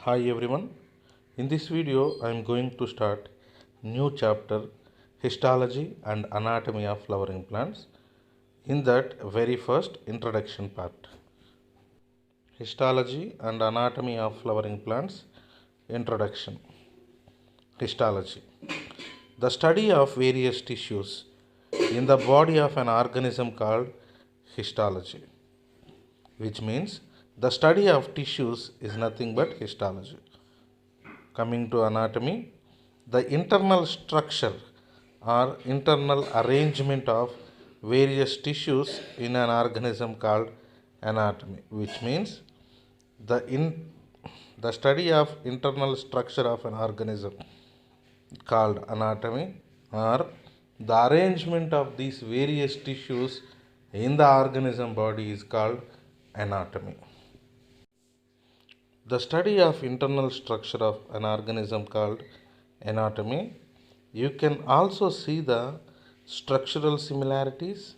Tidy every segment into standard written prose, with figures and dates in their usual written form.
Hi everyone. In this video I am going to start new chapter histology and anatomy of flowering plants. In that very first introduction part. Histology and anatomy of flowering plants. Introduction. Histology. The study of various tissues in the body of an organism called histology, which means the study of tissues is nothing but histology. Coming to anatomy, the internal structure or internal arrangement of various tissues in an organism called anatomy, which means the the study of internal structure of an organism called anatomy, or the arrangement of these various tissues in the organism body is called anatomy. The study of internal structure of an organism called anatomy. You can also see the structural similarities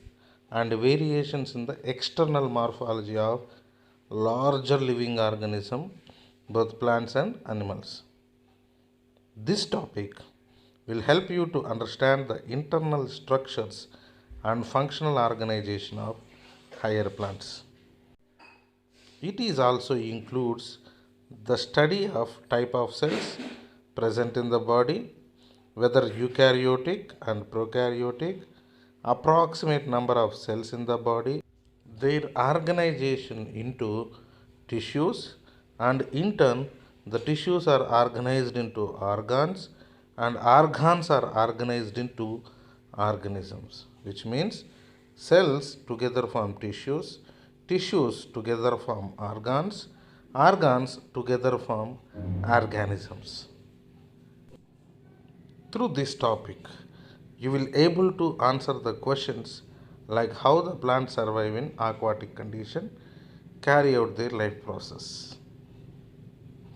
and variations in the external morphology of larger living organism, both plants and animals. This topic will help you to understand the internal structures and functional organization of higher plants. It is also includes the study of type of cells present in the body, whether eukaryotic and prokaryotic, approximate number of cells in the body, their organization into tissues, and in turn the tissues are organized into organs and organs are organized into organisms, which means cells together form tissues, tissues together form organs, organs together form organisms. Through this topic, you will able to answer the questions like how the plants survive in aquatic condition, carry out their life process.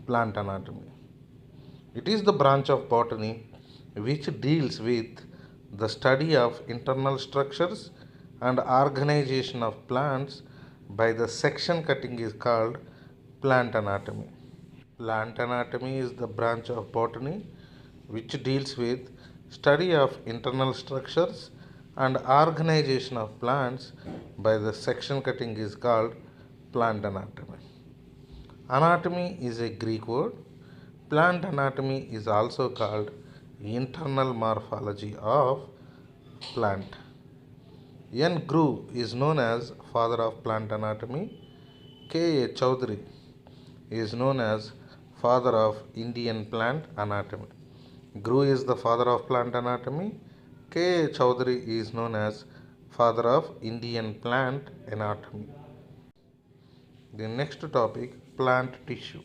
Plant anatomy. It is the branch of botany which deals with the study of internal structures and organization of plants. By the section cutting is called plant anatomy. Plant anatomy is the branch of botany which deals with study of internal structures and organization of plants. By the section cutting is called plant anatomy. Anatomy is a Greek word. Plant anatomy is also called internal morphology of plant. N. Grew is known as father of plant anatomy. K. A. Chowdhury is known as father of Indian plant anatomy. Grew is the father of plant anatomy. K. A. Chowdhury is known as father of Indian plant anatomy. The next topic, plant tissue.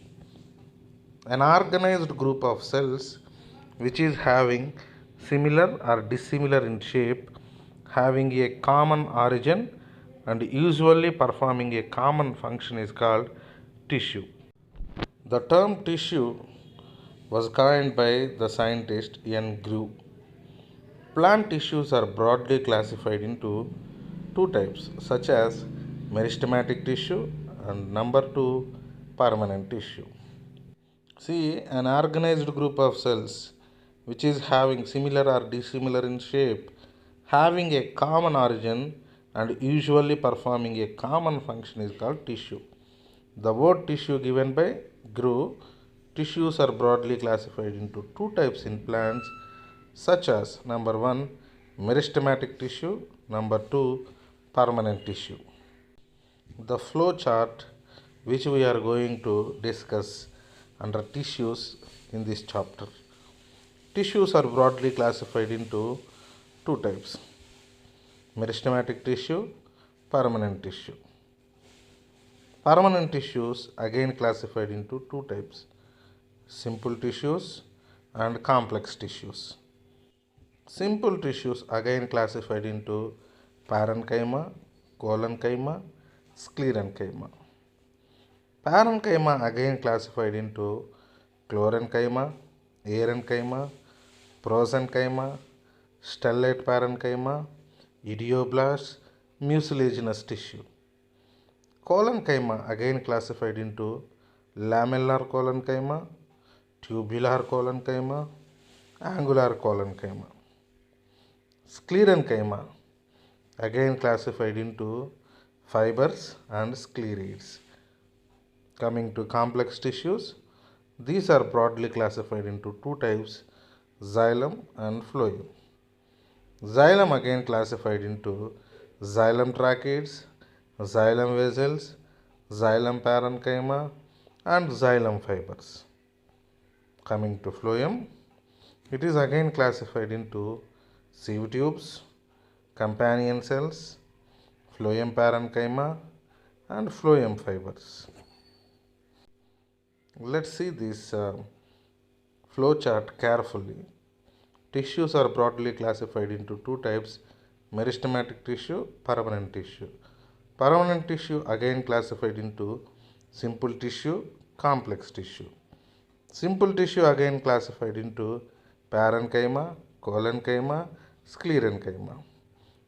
An organized group of cells which is having similar or dissimilar in shape, having a common origin and usually performing a common function is called tissue. The term tissue was coined by the scientist N. Grew. Plant tissues are broadly classified into two types, such as meristematic tissue and number two, permanent tissue. See, an organized group of cells which is having similar or dissimilar in shape, having a common origin and usually performing a common function is called tissue. The word tissue given by Grew. Tissues are broadly classified into two types in plants, such as number one, meristematic tissue, number two, permanent tissue. The flow chart which we are going to discuss under tissues in this chapter. Tissues are broadly classified into two types, meristematic tissue, permanent tissue. Permanent tissues again classified into two types, simple tissues and complex tissues. Simple tissues again classified into parenchyma, collenchyma, sclerenchyma. Parenchyma again classified into chlorenchyma, aerenchyma, prosenchyma, stellate parenchyma, idioblast, mucilaginous tissue. Collenchyma again classified into lamellar collenchyma, tubular collenchyma, angular collenchyma. Sclerenchyma, again classified into fibers and sclerids. Coming to complex tissues, these are broadly classified into two types, xylem and phloem. Xylem again classified into xylem tracheids, xylem vessels, xylem parenchyma, and xylem fibers. Coming to phloem, it is again classified into sieve tubes, companion cells, phloem parenchyma, and phloem fibers. Let's see this flow chart carefully. Tissues are broadly classified into two types, meristematic tissue, permanent tissue. Permanent tissue again classified into simple tissue, complex tissue. Simple tissue again classified into parenchyma, collenchyma, sclerenchyma.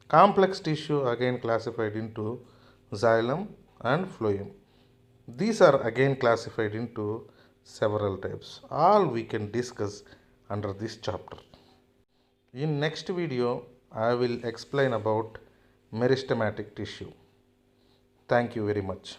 Complex tissue again classified into xylem and phloem. These are again classified into several types. All we can discuss under this chapter. In next video, I will explain about meristematic tissue. Thank you very much.